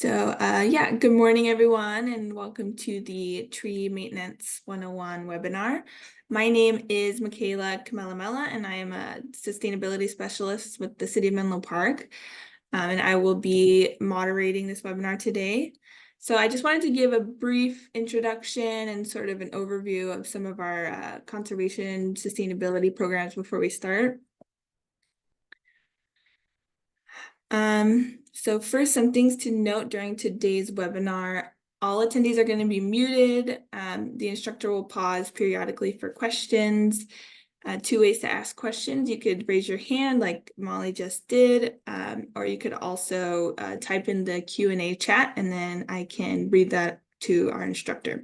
Yeah, good morning, everyone, and welcome to the Tree Maintenance 101 webinar. My name is Michaela Kamelamela, and I am a sustainability specialist with the City of Menlo Park, and I will be moderating this webinar today. So I just wanted to give a brief introduction and sort of an overview of some of our conservation sustainability programs before we start. So first, some things to note during today's webinar. All attendees are going to be muted. The instructor will pause periodically for questions. Two ways to ask questions. You could raise your hand like Molly just did, or you could also type in the Q&A chat, and then I can read that to our instructor.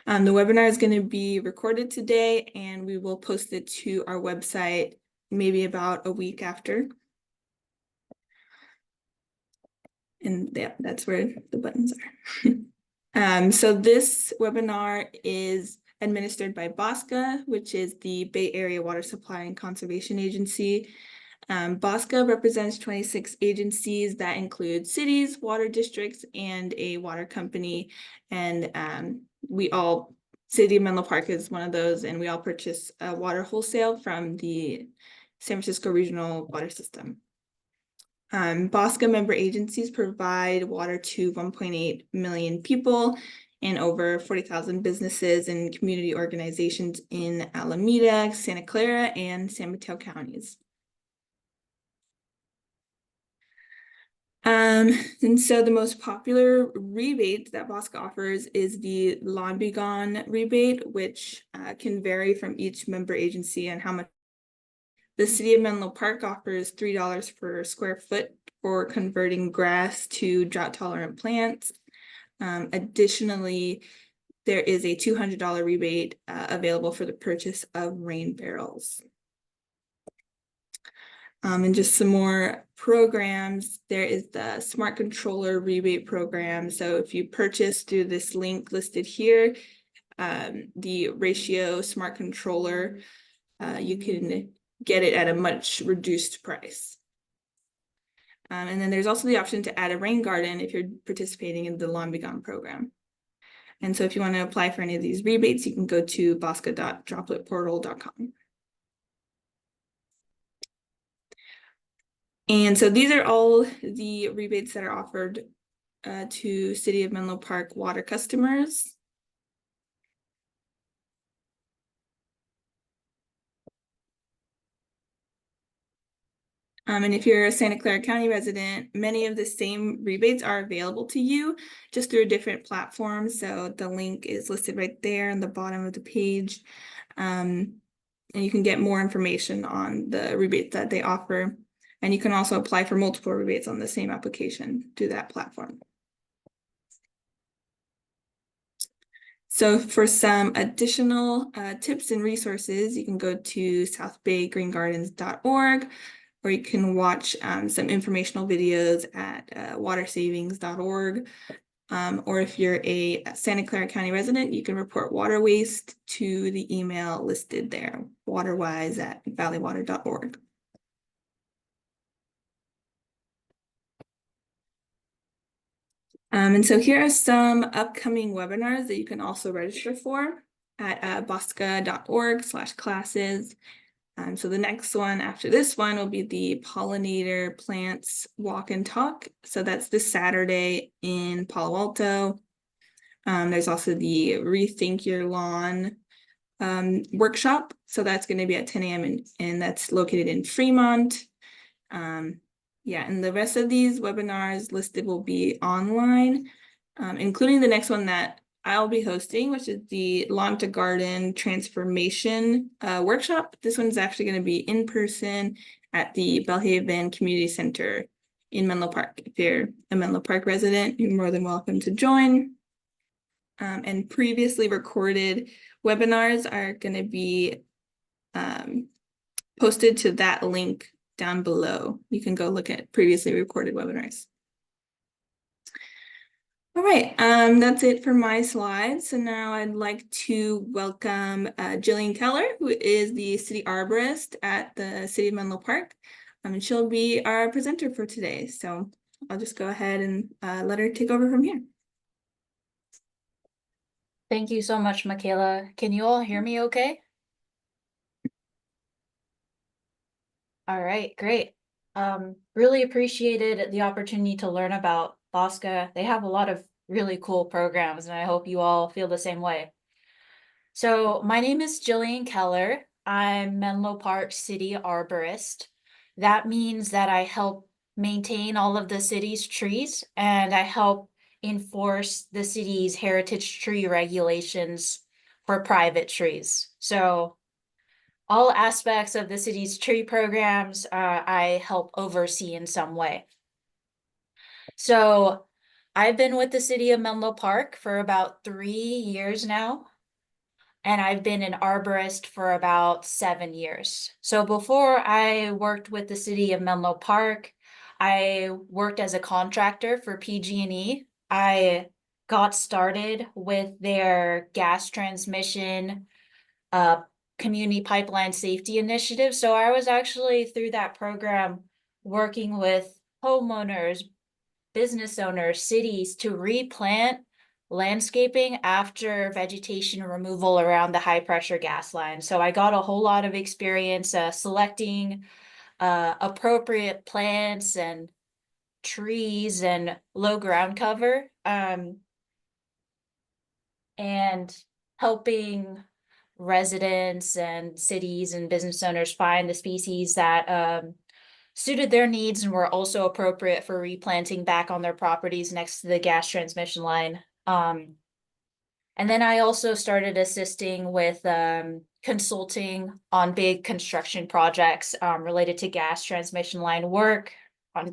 The webinar is going to be recorded today, and we will post it to our website maybe about a week after. And yeah, that's where the buttons are. So this webinar is administered by BOSCA, which is the Bay Area Water Supply and Conservation Agency. BOSCA represents 26 agencies that include cities, water districts, and a water company. And City of Menlo Park is one of those, and we all purchase water wholesale from the San Francisco Regional Water System. BOSCA member agencies provide water to 1.8 million people and over 40,000 businesses and community organizations in Alameda, Santa Clara, and San Mateo counties. And so the most popular rebate that BOSCA offers is the Lawn Be Gone rebate, which can vary from each member agency and how much. The City of Menlo Park offers $3 per square foot for converting grass to drought-tolerant plants. Additionally, there is a $200 rebate available for the purchase of rain barrels. And just some more programs, there is the Smart Controller rebate program. So if you purchase through this link listed here, the Ratio Smart Controller, you can get it at a much reduced price. And then there's also the option to add a rain garden if you're participating in the Lawn Be Gone program. And so if you want to apply for any of these rebates, you can go to bosca.dropletportal.com. And so these are all the rebates that are offered to City of Menlo Park water customers. And if you're a Santa Clara County resident, many of the same rebates are available to you just through a different platform. So the link is listed right there on the bottom of the page. And you can get more information on the rebates that they offer. And you can also apply for multiple rebates on the same application through that platform. So for some additional tips and resources, you can go to southbaygreengardens.org, or you can watch some informational videos at watersavings.org. Or if you're a Santa Clara County resident, you can report water waste to the email listed there, waterwise@valleywater.org. And so here are some upcoming webinars that you can also register for at bosca.org/classes. So the next one after this one will be the Pollinator Plants Walk and Talk. So that's this Saturday in Palo Alto. There's also the Rethink Your Lawn workshop. So that's going to be at 10 a.m. and that's located in Fremont. Yeah, and the rest of these webinars listed will be online, including the next one that I'll be hosting, which is the Lawn to Garden Transformation workshop. This one's actually going to be in person at the Bellhaven Community Center in Menlo Park. If you're a Menlo Park resident, you're more than welcome to join. And previously recorded webinars are going to be posted to that link down below. You can go look at previously recorded webinars. All right, that's it for my slides. So now I'd like to welcome Jillian Keller, who is the city arborist at the City of Menlo Park. And she'll be our presenter for today. So I'll just go ahead and let her take over from here. Thank you so much, Michaela. Can you all hear me okay? All right, great. Really appreciated the opportunity to learn about Bosca. They have a lot of really cool programs, and I hope you all feel the same way. So my name is Jillian Keller. I'm Menlo Park City Arborist. That means that I help maintain all of the city's trees, and I help enforce the city's heritage tree regulations for private trees. So all aspects of the city's tree programs, I help oversee in some way. So I've been with the city of Menlo Park for about 3 years now, and I've been an arborist for about 7 years. So before I worked with the city of Menlo Park, I worked as a contractor for PG&E. I got started with their gas transmission uh, community pipeline safety initiative. So I was actually through that program working with homeowners, business owners, cities to replant landscaping after vegetation removal around the high pressure gas line. So I got a whole lot of experience selecting appropriate plants and trees and low ground cover, and helping residents and cities and business owners find the species that suited their needs and were also appropriate for replanting back on their properties next to the gas transmission line. And then I also started assisting with consulting on big construction projects related to gas transmission line work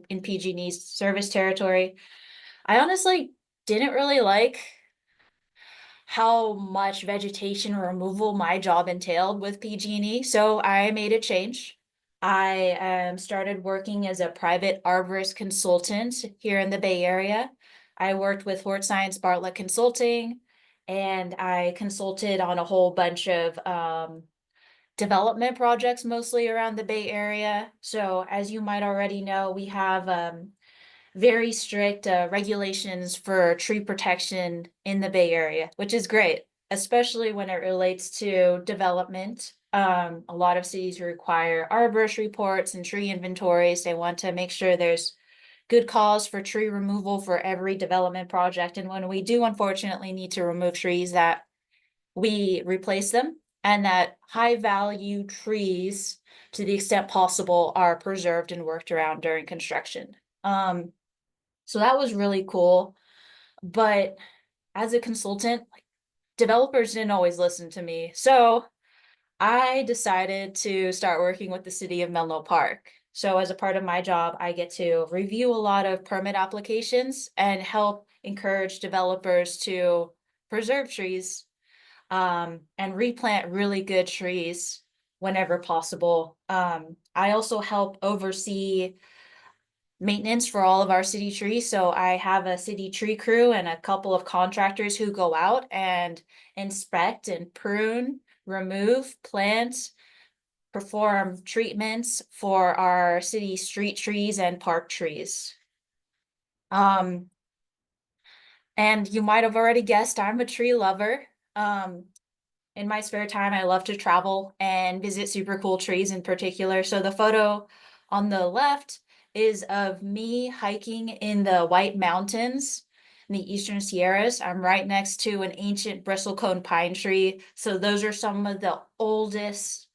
in PG&E's service territory. I honestly didn't really like how much vegetation removal my job entailed with PG&E, so I made a change. I started working as a private arborist consultant here in the Bay Area. I worked with Hort Science Bartlett Consulting, and I consulted on a whole bunch of development projects, mostly around the Bay Area. So as you might already know, we have very strict regulations for tree protection in the Bay Area, which is great, especially when it relates to development. A lot of cities require arborist reports and tree inventories. They want to make sure there's good cause for tree removal for every development project. And when we do unfortunately need to remove trees, that we replace them, and that high value trees, to the extent possible, are preserved and worked around during construction. So that was really cool. But as a consultant, like, developers didn't always listen to me. So I decided to start working with the city of Menlo Park. So as a part of my job, I get to review a lot of permit applications and help encourage developers to preserve trees and replant really good trees whenever possible. I also help oversee maintenance for all of our city trees. So I have a city tree crew and a couple of contractors who go out and inspect and prune, remove, plant, perform treatments for our city street trees and park trees. And you might have already guessed, I'm a tree lover. In my spare time, I love to travel and visit super cool trees in particular. So the photo on the left is of me hiking in the White Mountains in the Eastern Sierras. I'm right next to an ancient bristlecone pine tree. So those are some of the oldest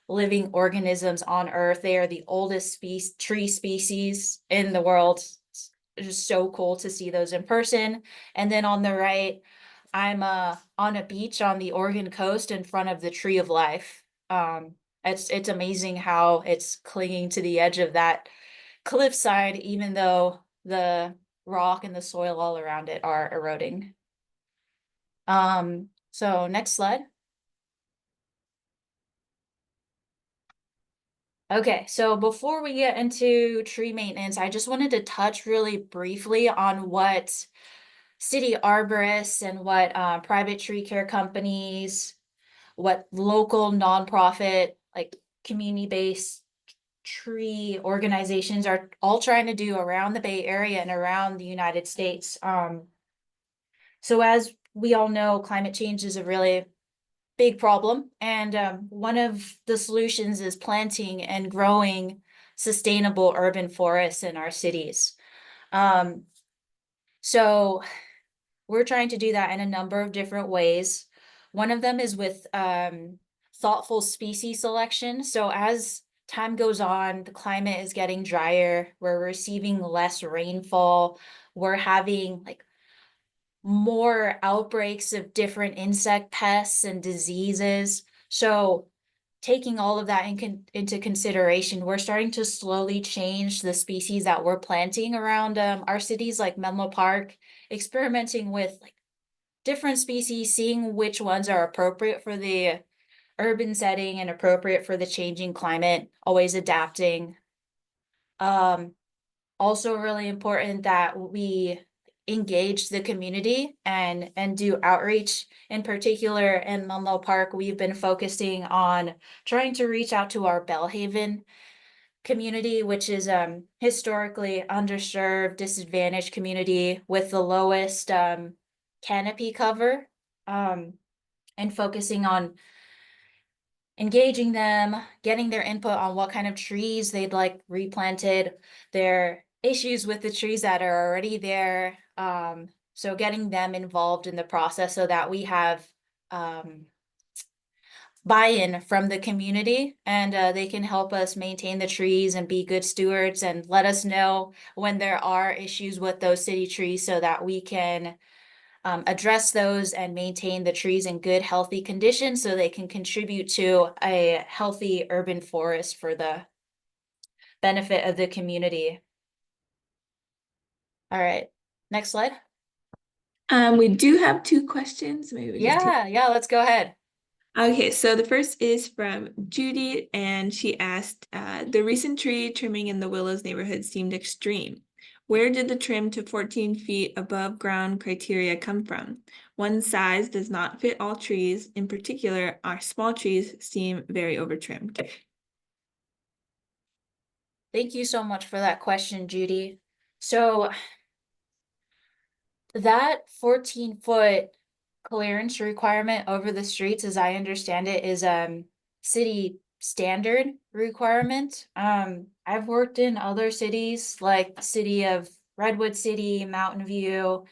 living organisms on Earth. They are the oldest tree species in the world. It's just so cool to see those in person. And then on the right, I'm on a beach on the Oregon coast in front of the Tree of Life. It's amazing how it's clinging to the edge of that cliffside, even though the rock and the soil all around it are eroding. So next slide. Okay, so before we get into tree maintenance, I just wanted to touch really briefly on what city arborists and what private tree care companies, what local nonprofit, like community-based tree organizations are all trying to do around the Bay Area and around the United States. So as we all know, climate change is a really big problem, and one of the solutions is planting and growing sustainable urban forests in our cities. Um, so we're trying to do that in a number of different ways. One of them is with thoughtful species selection. So as time goes on, the climate is getting drier, we're receiving less rainfall, we're having like more outbreaks of different insect pests and diseases. So taking all of that into consideration, we're starting to slowly change the species that we're planting around our cities like Menlo Park, experimenting with like different species, seeing which ones are appropriate for the urban setting and appropriate for the changing climate, always adapting. Um, Also really important that we engage the community and do outreach. In particular, in Menlo Park, we've been focusing on trying to reach out to our Bellhaven community, which is historically underserved, disadvantaged community with the lowest canopy cover, um, and focusing on engaging them, getting their input on what kind of trees they'd like replanted, their issues with the trees that are already there. So getting them involved in the process so that we have buy-in from the community, and they can help us maintain the trees and be good stewards and let us know when there are issues with those city trees so that we can address those and maintain the trees in good, healthy condition so they can contribute to a healthy urban forest for the benefit of the community. All right, next slide. We do have two questions. Maybe we just take. Yeah, let's go ahead. Okay, so the first is from Judy, and she asked, the recent tree trimming in the Willows neighborhood seemed extreme. Where did the trim to 14 feet above ground criteria come from? One size does not fit all trees. In particular, our small trees seem very overtrimmed. Thank you so much for that question, Judy. So that 14-foot clearance requirement over the streets, as I understand it, is city standard requirement. I've worked in other cities like the city of Redwood City, Mountain View,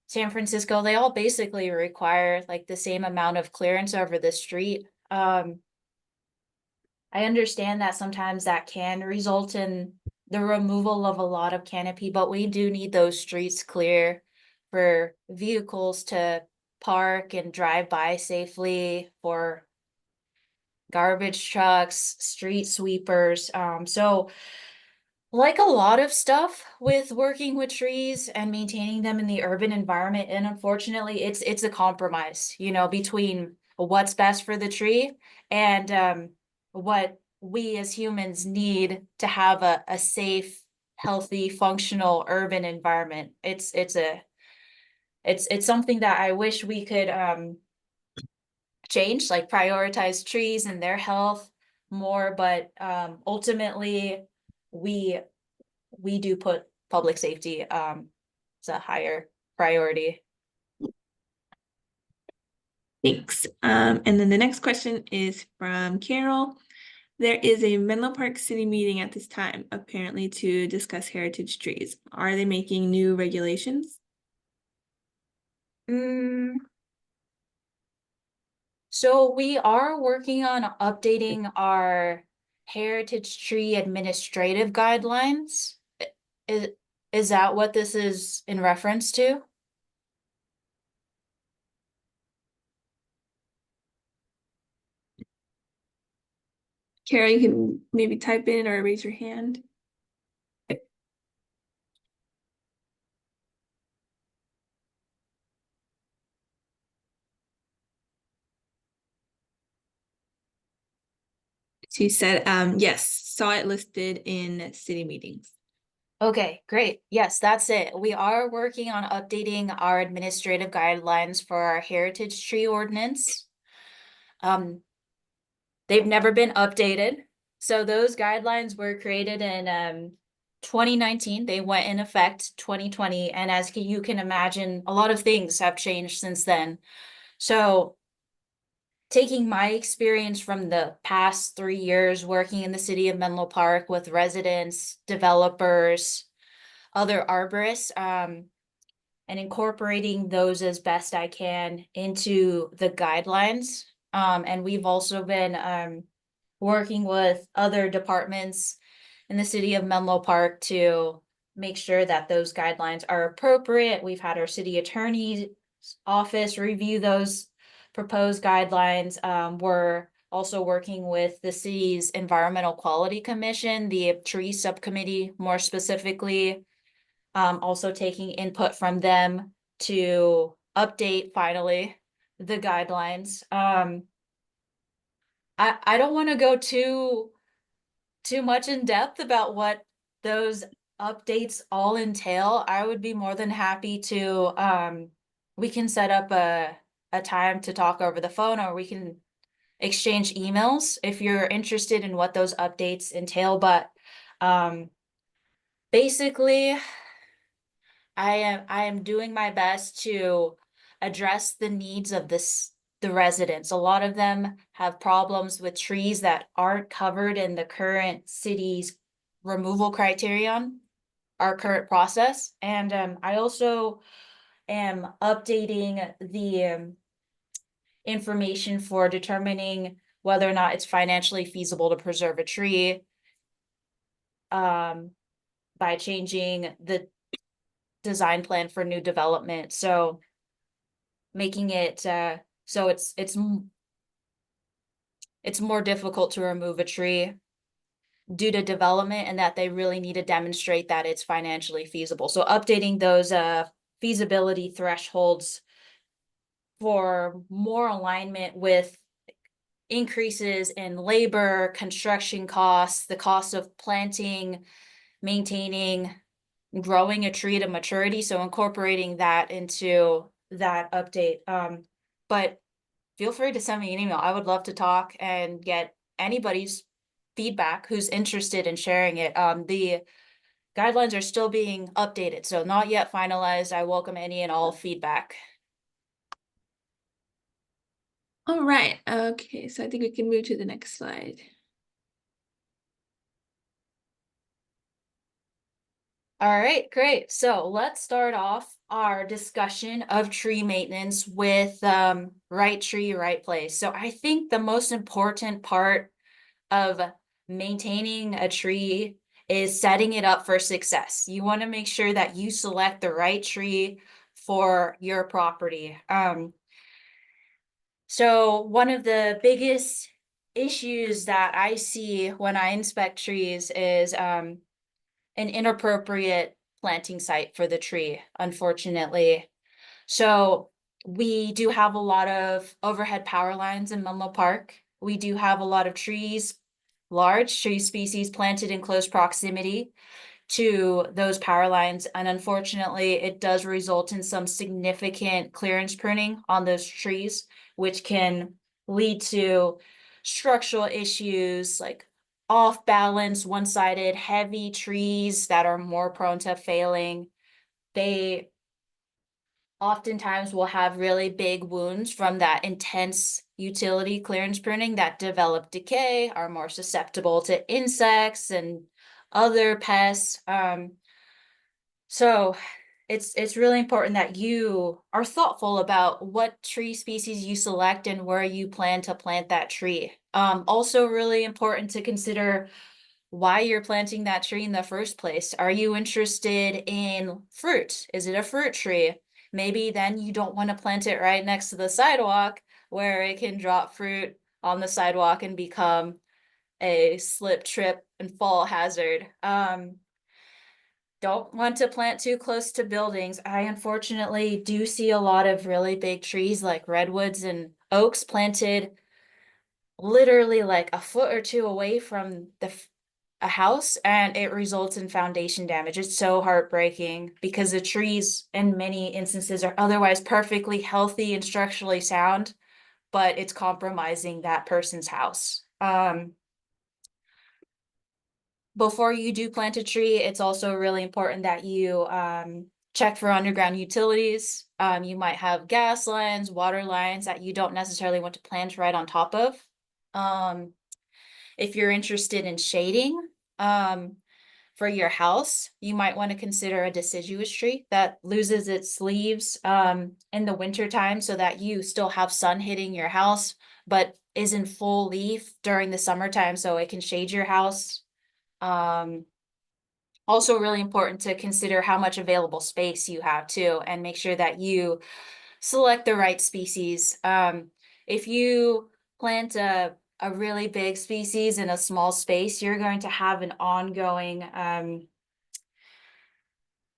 San Francisco. They all basically require like the same amount of clearance over the street. I understand that sometimes that can result in the removal of a lot of canopy, but we do need those streets clear for vehicles to park and drive by safely, for garbage trucks, street sweepers. So like a lot of stuff with working with trees and maintaining them in the urban environment, and unfortunately it's a compromise, you know, between what's best for the tree and what we as humans need to have a safe, healthy, functional urban environment. It's something that I wish we could change, like prioritize trees and their health more, but ultimately we we do put public safety as a higher priority. Thanks. And then the next question is from Carol. There is a Menlo Park City meeting at this time, apparently to discuss heritage trees. Are they making new regulations? Mm, so we are working on updating our heritage tree administrative guidelines. Is, is that what this is in reference to? Carol, you can maybe type in or raise your hand. She said, yes, saw it listed in city meetings. Okay, great. Yes, that's it. We are working on updating our administrative guidelines for our heritage tree ordinance. They've never been updated. So those guidelines were created in 2019. They went in effect 2020. And as you can imagine, a lot of things have changed since then. So taking my experience from the past 3 years working in the city of Menlo Park with residents, developers, other arborists, and incorporating those as best I can into the guidelines. And we've also been working with other departments in the city of Menlo Park to make sure that those guidelines are appropriate. We've had our city attorney's office review those proposed guidelines. We're also working with the city's Environmental Quality Commission, the tree subcommittee more specifically, also taking input from them to update finally the guidelines. I don't want to go too much in depth about what those updates all entail. I would be more than happy to we can set up a time to talk over the phone, or we can exchange emails if you're interested in what those updates entail. But basically, I am doing my best to address the needs of the residents. A lot of them have problems with trees that aren't covered in the current city's removal criterion, our current process. And I also am updating the information for determining whether or not it's financially feasible to preserve a tree um, by changing the design plan for new development. So making it so it's more difficult to remove a tree due to development, and that they really need to demonstrate that it's financially feasible. So updating those feasibility thresholds for more alignment with increases in labor, construction costs, the cost of planting, maintaining, growing a tree to maturity. So incorporating that into that update. But feel free to send me an email. I would love to talk and get anybody's feedback who's interested in sharing it. The guidelines are still being updated, so not yet finalized. I welcome any and all feedback. All right, okay, so I think we can move to the next slide. All right, great. So let's start off our discussion of tree maintenance with right tree, right place. So I think the most important part of maintaining a tree is setting it up for success. You want to make sure that you select the right tree for your property. So one of the biggest issues that I see when I inspect trees is an inappropriate planting site for the tree, unfortunately. So we do have a lot of overhead power lines in Menlo Park. We do have a lot of trees, large tree species planted in close proximity to those power lines. And unfortunately, it does result in some significant clearance pruning on those trees, which can lead to structural issues like off balance, one-sided, heavy trees that are more prone to failing. They oftentimes will have really big wounds from that intense utility clearance pruning that develop decay, are more susceptible to insects and other pests. So it's really important that you are thoughtful about what tree species you select and where you plan to plant that tree. Also really important to consider why you're planting that tree in the first place. Are you interested in fruit? Is it a fruit tree? Maybe then you don't want to plant it right next to the sidewalk where it can drop fruit on the sidewalk and become a slip, trip, and fall hazard. Don't want to plant too close to buildings. I unfortunately do see a lot of really big trees like redwoods and oaks planted literally like a foot or two away from a house, and it results in foundation damage. It's so heartbreaking because the trees in many instances are otherwise perfectly healthy and structurally sound, but it's compromising that person's house. before you do plant a tree, it's also really important that you check for underground utilities. You might have gas lines, water lines that you don't necessarily want to plant right on top of. If you're interested in shading for your house, you might want to consider a deciduous tree that loses its leaves in the winter time so that you still have sun hitting your house, but is in full leaf during the summertime so it can shade your house. Also really important to consider how much available space you have too, and make sure that you select the right species. If you plant a really big species in a small space, you're going to have an ongoing,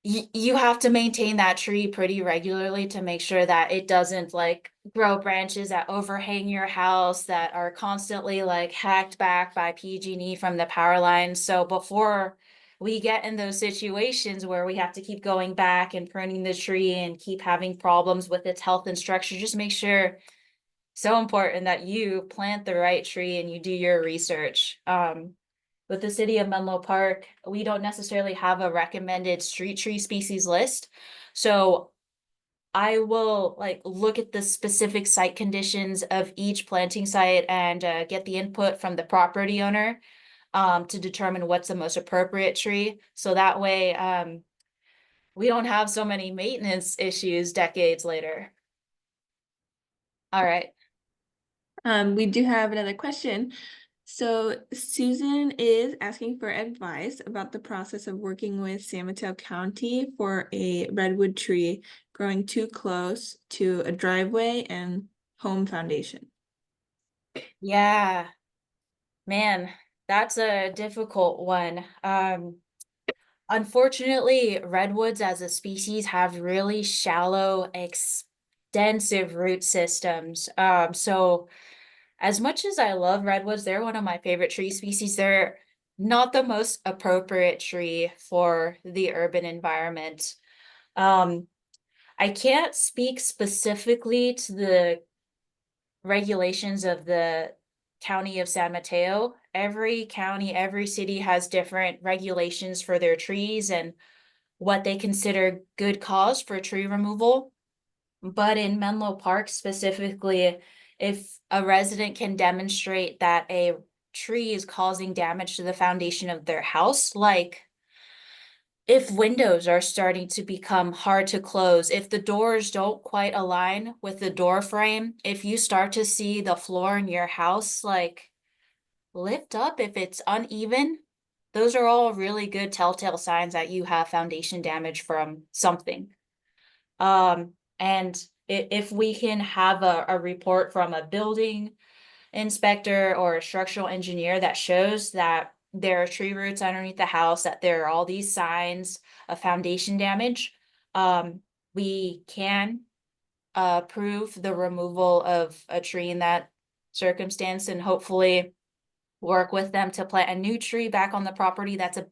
you have to maintain that tree pretty regularly to make sure that it doesn't like grow branches that overhang your house that are constantly like hacked back by PG&E from the power lines. So before we get in those situations where we have to keep going back and pruning the tree and keep having problems with its health and structure, just make sure, so important that you plant the right tree and you do your research. With the city of Menlo Park, we don't necessarily have a recommended street tree species list. So I will like look at the specific site conditions of each planting site and get the input from the property owner to determine what's the most appropriate tree. So that way we don't have so many maintenance issues decades later. All right. We do have another question. So Susan is asking for advice about the process of working with San Mateo County for a redwood tree growing too close to a driveway and home foundation. Yeah, man, that's a difficult one. Unfortunately, redwoods as a species have really shallow, extensive root systems. So as much as I love redwoods, they're one of my favorite tree species. They're not the most appropriate tree for the urban environment. Um, I can't speak specifically to the regulations of the county of San Mateo. Every county, every city has different regulations for their trees and what they consider good cause for tree removal. But in Menlo Park specifically, if a resident can demonstrate that a tree is causing damage to the foundation of their house, like if windows are starting to become hard to close, if the doors don't quite align with the door frame, if you start to see the floor in your house like lift up, if it's uneven, those are all really good telltale signs that you have foundation damage from something. And if we can have a report from a building inspector or a structural engineer that shows that there are tree roots underneath the house, that there are all these signs of foundation damage, we can prove the removal of a tree in that circumstance and hopefully work with them to plant a new tree back on the property that's a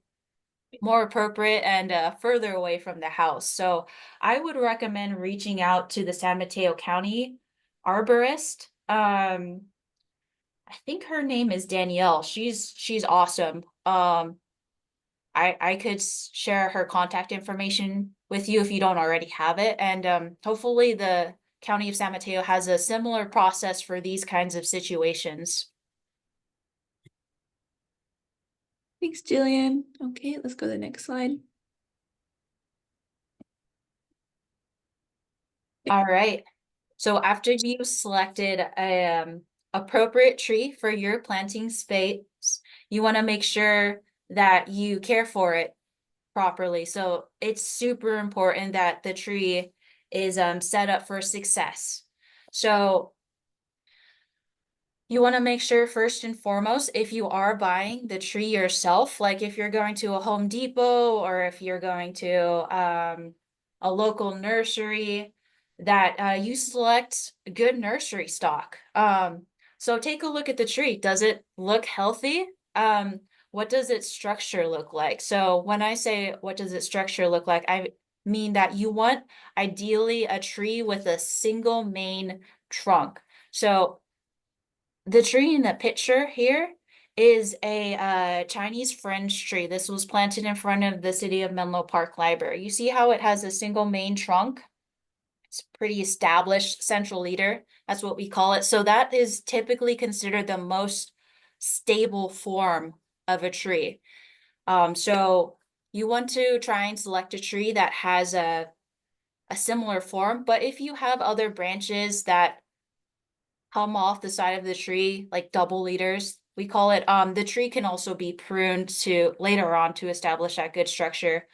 more appropriate and further away from the house. So I would recommend reaching out to the San Mateo County Arborist. I think her name is Danielle. She's awesome. I could share her contact information with you if you don't already have it. And hopefully the County of San Mateo has a similar process for these kinds of situations. Thanks, Jillian. Okay, let's go to the next slide. All right. So after you've selected a appropriate tree for your planting space, you want to make sure that you care for it properly. So it's super important that the tree is set up for success. So you want to make sure first and foremost, if you are buying the tree yourself, like if you're going to a Home Depot or if you're going to a local nursery, that you select good nursery stock. So take a look at the tree. Does it look healthy? What does its structure look like? So when I say what does its structure look like, I mean that you want ideally a tree with a single main trunk. So the tree in the picture here is a Chinese fringe tree. This was planted in front of the City of Menlo Park Library. You see how it has a single main trunk? It's pretty established central leader. That's what we call it. So that is typically considered the most stable form of a tree. So you want to try and select a tree that has a similar form, but if you have other branches that come off the side of the tree, like double leaders, we call it, the tree can also be pruned to later on to establish that good structure.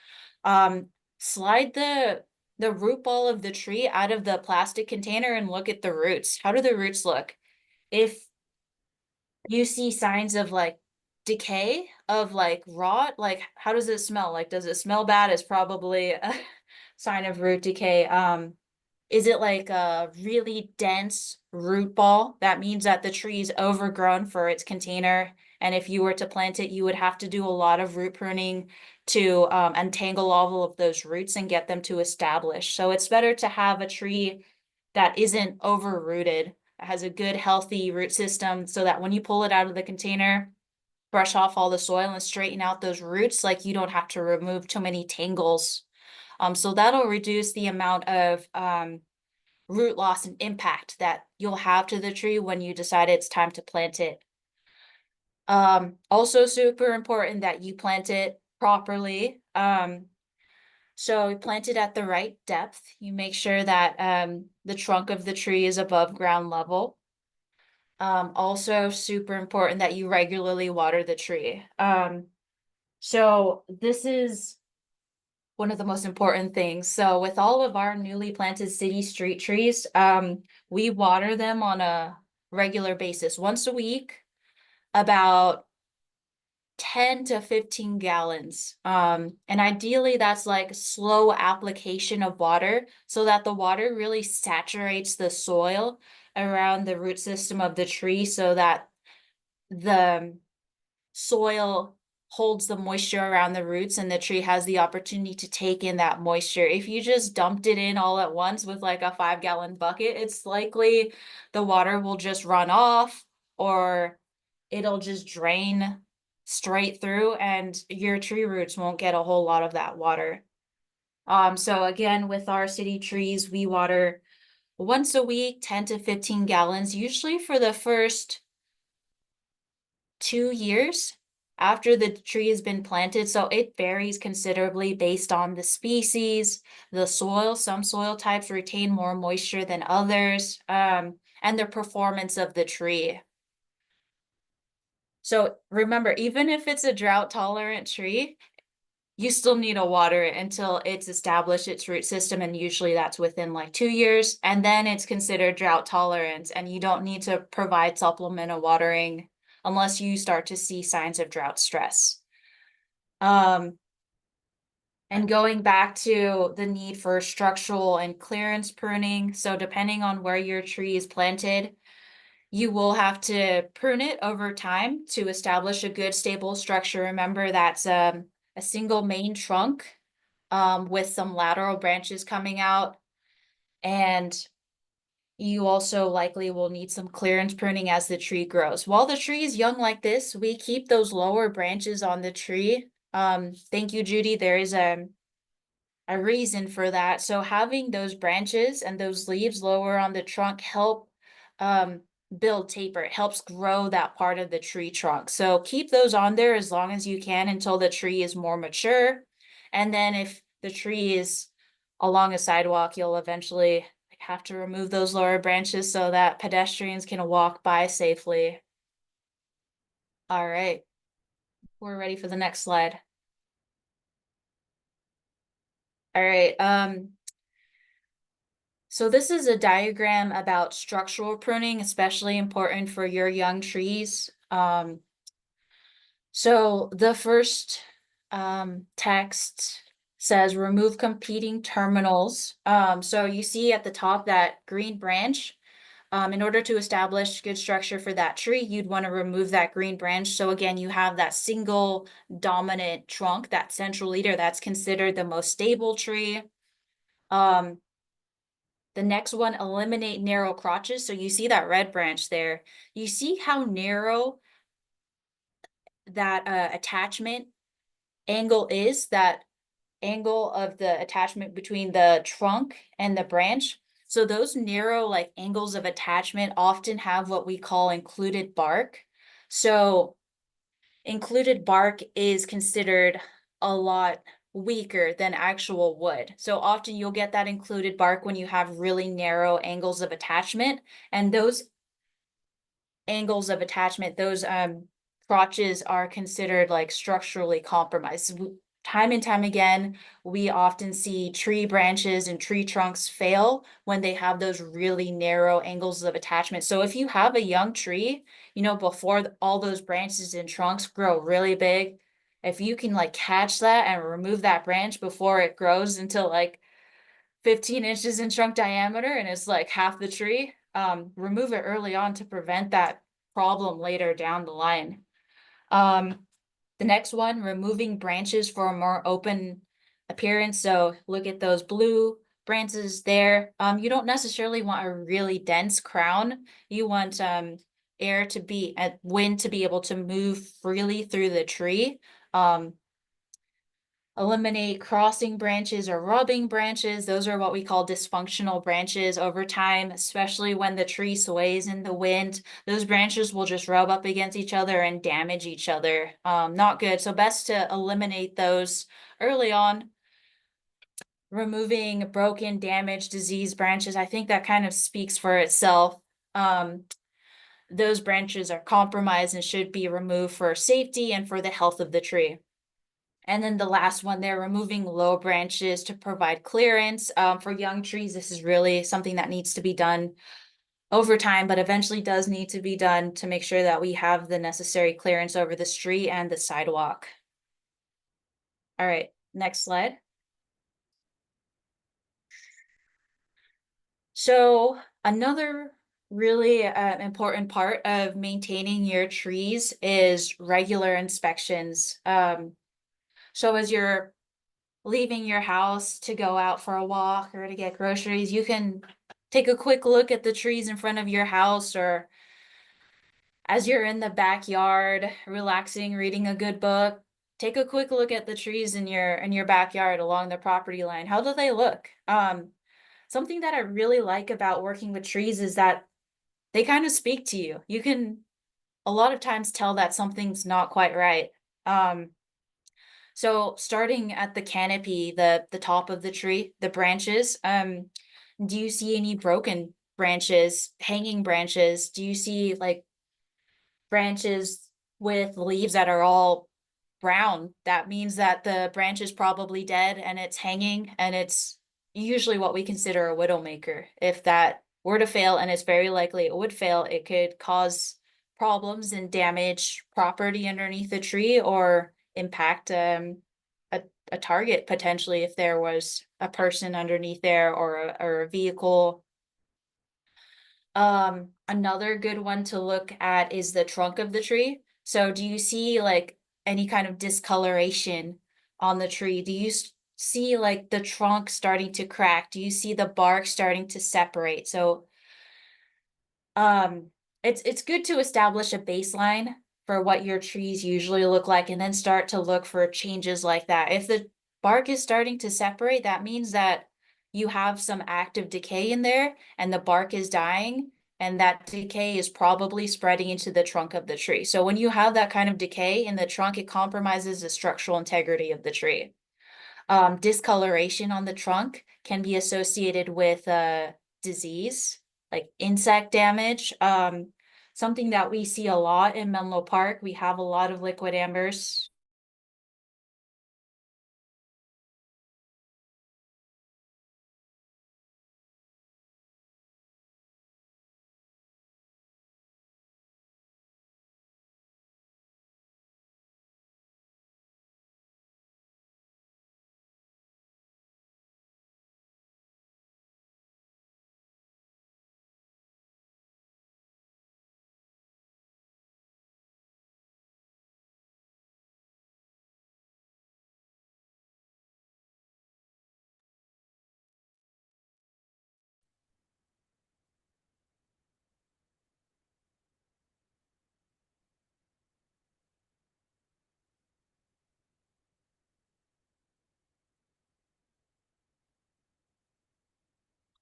Um, slide the root ball of the tree out of the plastic container and look at the roots. How do the roots look? If you see signs of like decay, of like rot, like how does it smell? Like, does it smell bad? It's probably a sign of root decay. Is it like a really dense root ball? That means that the tree is overgrown for its container. And if you were to plant it, you would have to do a lot of root pruning to untangle all of those roots and get them to establish. So it's better to have a tree that isn't overrooted, that has a good, healthy root system, so that when you pull it out of the container, brush off all the soil and straighten out those roots, like you don't have to remove too many tangles. So that'll reduce the amount of root loss and impact that you'll have to the tree when you decide it's time to plant it. Also super important that you plant it properly. So you plant it at the right depth. You make sure that the trunk of the tree is above ground level. Also super important that you regularly water the tree. So this is one of the most important things. So with all of our newly planted city street trees, we water them on a regular basis, once a week, about 10 to 15 gallons. And ideally that's like slow application of water so that the water really saturates the soil around the root system of the tree so that the soil holds the moisture around the roots and the tree has the opportunity to take in that moisture. If you just dumped it in all at once with like a 5-gallon bucket, it's likely the water will just run off or it'll just drain straight through and your tree roots won't get a whole lot of that water. So again, with our city trees, we water once a week, 10 to 15 gallons, usually for the first 2 years after the tree has been planted. So it varies considerably based on the species, the soil. Some soil types retain more moisture than others, and the performance of the tree. So remember, even if it's a drought tolerant tree, you still need to water it until it's established its root system. And usually that's within like 2 years. And then it's considered drought tolerant and you don't need to provide supplemental watering unless you start to see signs of drought stress. And going back to the need for structural and clearance pruning. So depending on where your tree is planted, you will have to prune it over time to establish a good stable structure. Remember, that's a single main trunk with some lateral branches coming out. And you also likely will need some clearance pruning as the tree grows. While the tree is young like this, we keep those lower branches on the tree. Thank you, Judy. There is a reason for that. So having those branches and those leaves lower on the trunk help build taper. It helps grow that part of the tree trunk. So keep those on there as long as you can until the tree is more mature. And then if the tree is along a sidewalk, you'll eventually have to remove those lower branches so that pedestrians can walk by safely. All right, we're ready for the next slide. All right, so this is a diagram about structural pruning, especially important for your young trees. So the first text says remove competing terminals. So you see at the top that green branch. In order to establish good structure for that tree, you'd want to remove that green branch. So again, you have that single dominant trunk, that central leader, that's considered the most stable tree. The next one, eliminate narrow crotches. So you see that red branch there. You see how narrow that attachment angle is, that angle of the attachment between the trunk and the branch. So those narrow like angles of attachment often have what we call included bark. So included bark is considered a lot weaker than actual wood. So often you'll get that included bark when you have really narrow angles of attachment, and those angles of attachment, those crotches are considered like structurally compromised. Time and time again, we often see tree branches and tree trunks fail when they have those really narrow angles of attachment. So if you have a young tree, before all those branches and trunks grow really big, if you can like catch that and remove that branch before it grows into like 15 inches in trunk diameter and it's like half the tree, remove it early on to prevent that problem later down the line. The next one, removing branches for a more open appearance. So look at those blue branches there. You don't necessarily want a really dense crown. You want air to be wind to be able to move freely through the tree. Eliminate crossing branches or rubbing branches. Those are what we call dysfunctional branches over time, especially when the tree sways in the wind. Those branches will just rub up against each other and damage each other. Not good. So best to eliminate those early on. Removing broken, damaged, diseased branches. I think that kind of speaks for itself. Those branches are compromised and should be removed for safety and for the health of the tree. And then the last one, they're removing low branches to provide clearance. For young trees, this is really something that needs to be done over time, but eventually does need to be done to make sure that we have the necessary clearance over the street and the sidewalk. All right, next slide. So another really important part of maintaining your trees is regular inspections. So as you're leaving your house to go out for a walk or to get groceries, you can take a quick look at the trees in front of your house, or as you're in the backyard relaxing, reading a good book, take a quick look at the trees in your backyard along the property line. How do they look? Something that I really like about working with trees is that they kind of speak to you. You can a lot of times tell that something's not quite right. So starting at the canopy, the top of the tree, the branches, do you see any broken branches, hanging branches? Do you see like branches with leaves that are all brown? That means that the branch is probably dead and it's hanging, and it's usually what we consider a widowmaker. If that were to fail, and it's very likely it would fail, it could cause problems and damage property underneath the tree, or impact a target potentially if there was a person underneath there, or a vehicle. Another good one to look at is the trunk of the tree. So do you see like any kind of discoloration on the tree? Do you see like the trunk starting to crack? Do you see the bark starting to separate? So um, it's good to establish a baseline for what your trees usually look like, and then start to look for changes like that. If the bark is starting to separate, that means that you have some active decay in there and the bark is dying, and that decay is probably spreading into the trunk of the tree. So when you have that kind of decay in the trunk, it compromises the structural integrity of the tree. Discoloration on the trunk can be associated with disease, like insect damage. Something that we see a lot in Menlo Park, we have a lot of liquid ambers.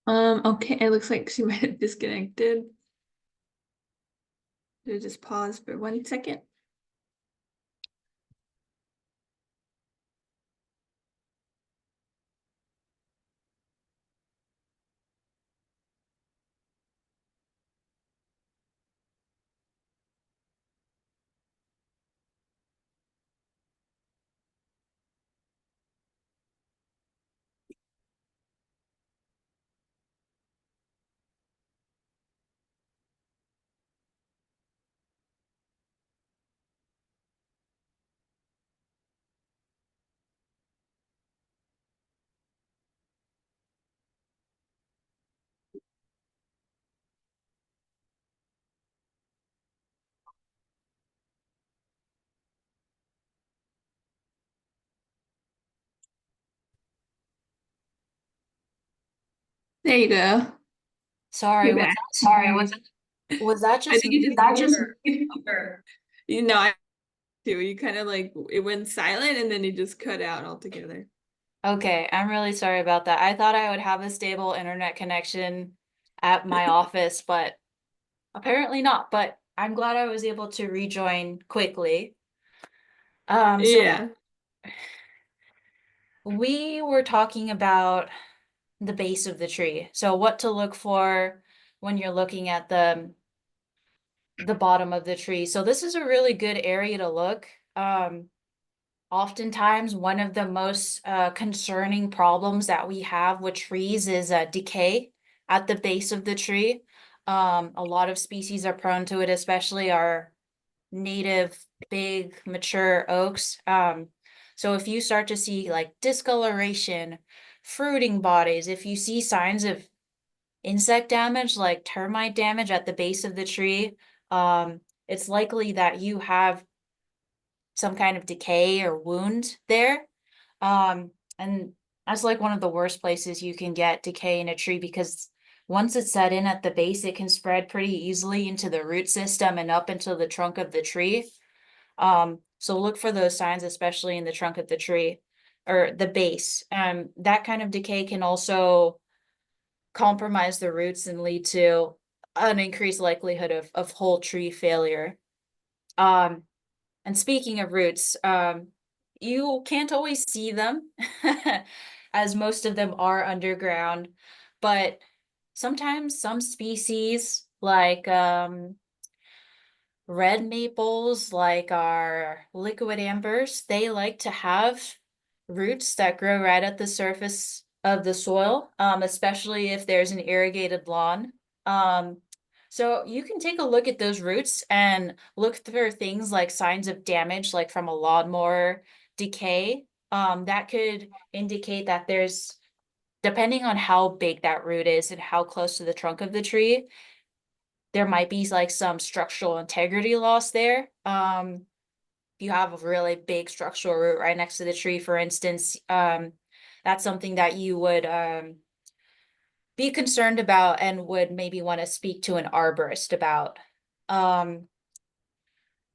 Okay, it looks like she might have disconnected. So just pause for 1 second. There you go. Sorry, You're was back. was that I just think you me just that just or- you know I too. You kind of like it went silent and then you just cut out altogether. Okay, I'm really sorry about that. I thought I would have a stable internet connection at my office, but apparently not. But I'm glad I was able to rejoin quickly. So Yeah. we were talking about the base of the tree. So what to look for when you're looking at the bottom of the tree. So this is a really good area to look. Um, Oftentimes, one of the most concerning problems that we have with trees is decay at the base of the tree. A lot of species are prone to it, especially our native big mature oaks. So if you start to see like discoloration, fruiting bodies, if you see signs of insect damage, like termite damage at the base of the tree, it's likely that you have some kind of decay or wound there. And that's like one of the worst places you can get decay in a tree because once it's set in at the base, it can spread pretty easily into the root system and up into the trunk of the tree. So look for those signs, especially in the trunk of the tree or the base. That kind of decay can also compromise the roots and lead to an increased likelihood of whole tree failure. Um, and speaking of roots, you can't always see them, as most of them are underground, but sometimes some species, like red maples, like our liquid ambers, they like to have roots that grow right at the surface of the soil, especially if there's an irrigated lawn. Um, so you can take a look at those roots and look for things like signs of damage, like from a lawnmower decay. That could indicate that there's, depending on how big that root is and how close to the trunk of the tree, there might be like some structural integrity loss there. If you have a really big structural root right next to the tree, for instance, that's something that you would be concerned about and would maybe want to speak to an arborist about. Um,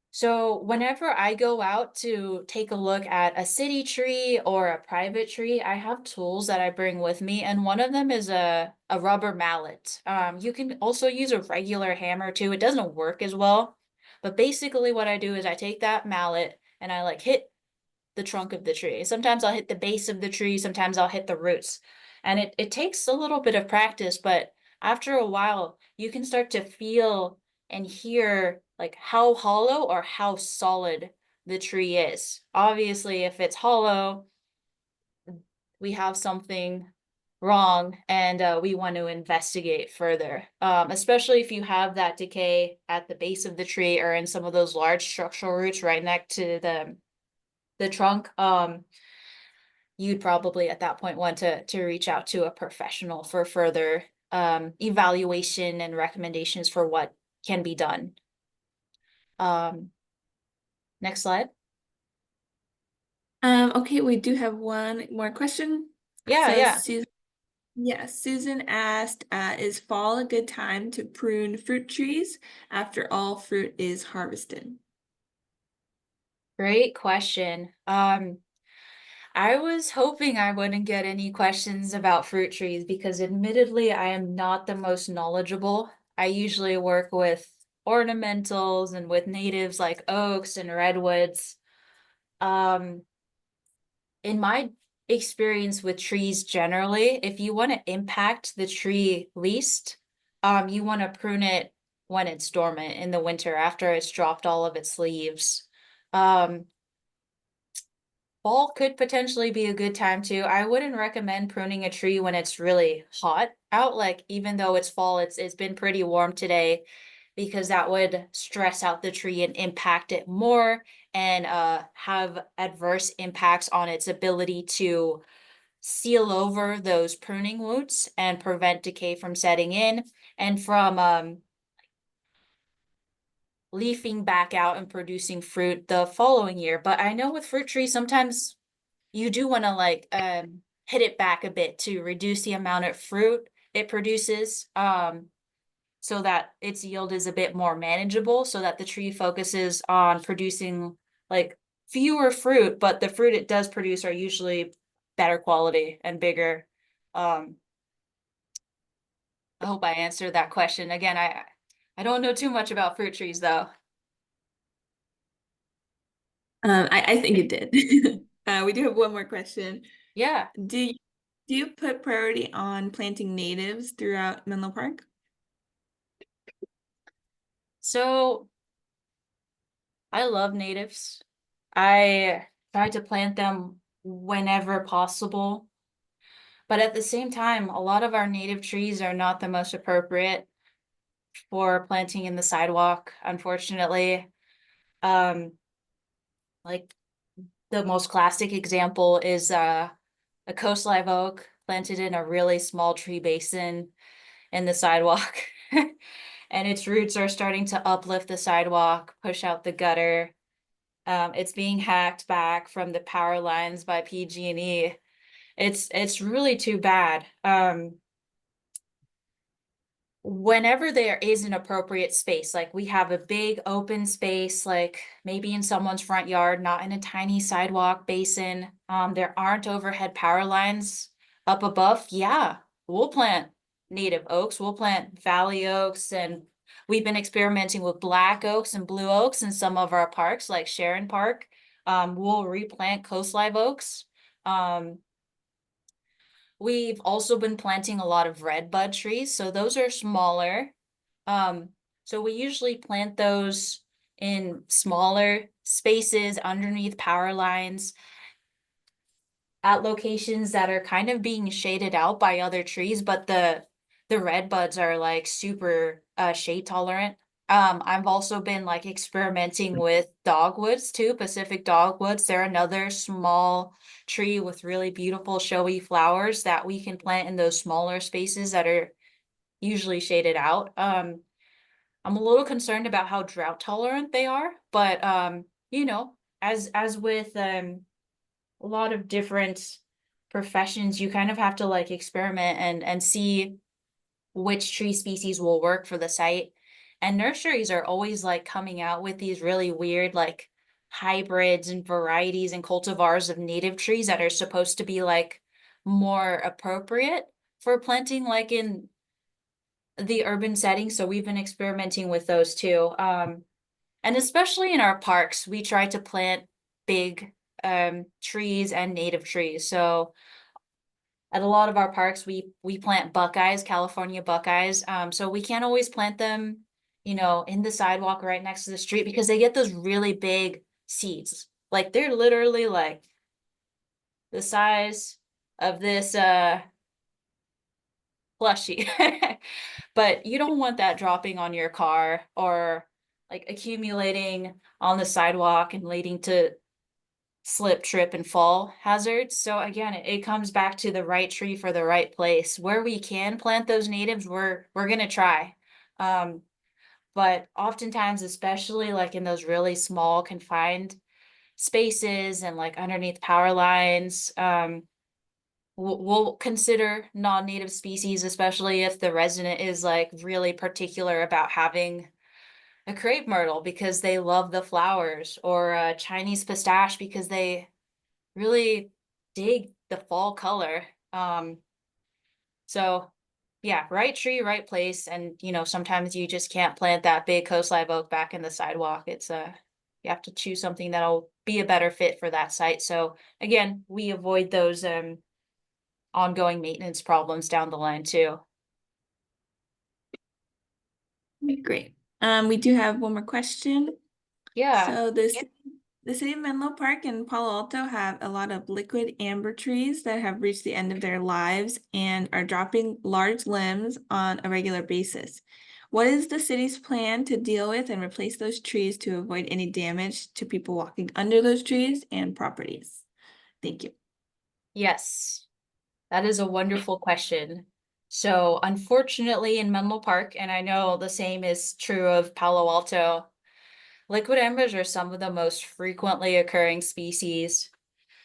so whenever I go out to take a look at a city tree or a private tree, I have tools that I bring with me, and one of them is a rubber mallet. You can also use a regular hammer too. It doesn't work as well, but basically what I do is I take that mallet and I like hit the trunk of the tree. Sometimes I'll hit the base of the tree, sometimes I'll hit the roots. And it takes a little bit of practice, but after a while, you can start to feel and hear like how hollow or how solid the tree is. Obviously, if it's hollow, we have something wrong and we want to investigate further. Especially if you have that decay at the base of the tree or in some of those large structural roots right next to the trunk. You'd probably at that point want to reach out to a professional for further evaluation and recommendations for what can be done. Um, Next slide. Okay, we do have one more question. Yeah, So yeah. Susan, yeah, Susan asked, is fall a good time to prune fruit trees after all fruit is harvested? Great question. I was hoping I wouldn't get any questions about fruit trees because admittedly I am not the most knowledgeable. I usually work with ornamentals and with natives like oaks and redwoods. Um, in my experience with trees generally, if you want to impact the tree least, you want to prune it when it's dormant in the winter after it's dropped all of its leaves. Um, Fall could potentially be a good time too. I wouldn't recommend pruning a tree when it's really hot out, like even though it's fall, it's been pretty warm today because that would stress out the tree and impact it more and have adverse impacts on its ability to seal over those pruning wounds and prevent decay from setting in and from leafing back out and producing fruit the following year. But I know with fruit trees, sometimes you do want to like hit it back a bit to reduce the amount of fruit it produces so that its yield is a bit more manageable so that the tree focuses on producing like fewer fruit, but the fruit it does produce are usually better quality and bigger. um I hope I answered that question. Again, I don't know too much about fruit trees though. I think it did. We do have one more question. Yeah. Do you, do you put priority on planting natives throughout Menlo Park? So I love natives. I try to plant them whenever possible. But at the same time, a lot of our native trees are not the most appropriate for planting in the sidewalk, unfortunately. Um, like the most classic example is a coast live oak planted in a really small tree basin in the sidewalk. And its roots are starting to uplift the sidewalk, push out the gutter. It's being hacked back from the power lines by PG&E. It's really too bad. Whenever there is an appropriate space, like we have a big open space, like maybe in someone's front yard, not in a tiny sidewalk basin, there aren't overhead power lines up above, yeah, we'll plant native oaks, we'll plant valley oaks, and we've been experimenting with black oaks and blue oaks in some of our parks, like Sharon Park. We'll replant coast live oaks. Um, We've also been planting a lot of red bud trees, so those are smaller. Um, so we usually plant those in smaller spaces underneath power lines at locations that are kind of being shaded out by other trees, but the red buds are like super shade tolerant. I've also been like experimenting with dogwoods too, Pacific dogwoods. They're another small tree with really beautiful showy flowers that we can plant in those smaller spaces that are usually shaded out. I'm a little concerned about how drought tolerant they are, but you know, as with a lot of different professions, you kind of have to like experiment and see which tree species will work for the site. And nurseries are always like coming out with these really weird like hybrids and varieties and cultivars of native trees that are supposed to be like more appropriate for planting like in the urban setting. So we've been experimenting with those too. And especially in our parks, we try to plant big trees and native trees. So at a lot of our parks, we plant buckeyes, California buckeyes. So we can't always plant them, you know, in the sidewalk right next to the street because they get those really big seeds. Like they're literally like the size of this plushie. But you don't want that dropping on your car or like accumulating on the sidewalk and leading to slip, trip, and fall hazards. So again, it comes back to the right tree for the right place. Where we can plant those natives, we're gonna try. Um, but oftentimes, especially like in those really small confined spaces and like underneath power lines, we'll consider non-native species, especially if the resident is like really particular about having a crepe myrtle because they love the flowers or a Chinese pistache because they really dig the fall color. So yeah, right tree, right place. And sometimes you just can't plant that big coast live oak back in the sidewalk. It's you have to choose something that'll be a better fit for that site. So again, we avoid those ongoing maintenance problems down the line too. Okay, great. We do have one more question. Yeah. So the city of Menlo Park and Palo Alto have a lot of liquid amber trees that have reached the end of their lives and are dropping large limbs on a regular basis. What is the city's plan to deal with and replace those trees to avoid any damage to people walking under those trees and properties? Thank you. Yes. That is a wonderful question. So unfortunately in Menlo Park, and I know the same is true of Palo Alto, liquid embers are some of the most frequently occurring species.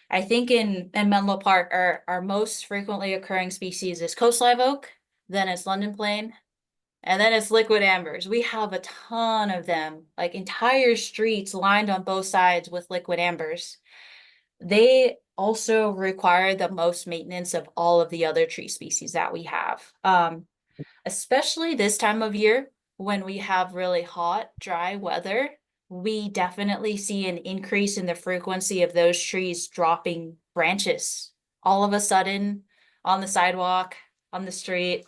I think in Menlo Park, our most frequently occurring species is coast live oak, then it's London plane, and then it's liquid ambers. We have a ton of them, like entire streets lined on both sides with liquid ambers. They also require the most maintenance of all of the other tree species that we have. Especially this time of year when we have really hot, dry weather, we definitely see an increase in the frequency of those trees dropping branches all of a sudden on the sidewalk, on the street,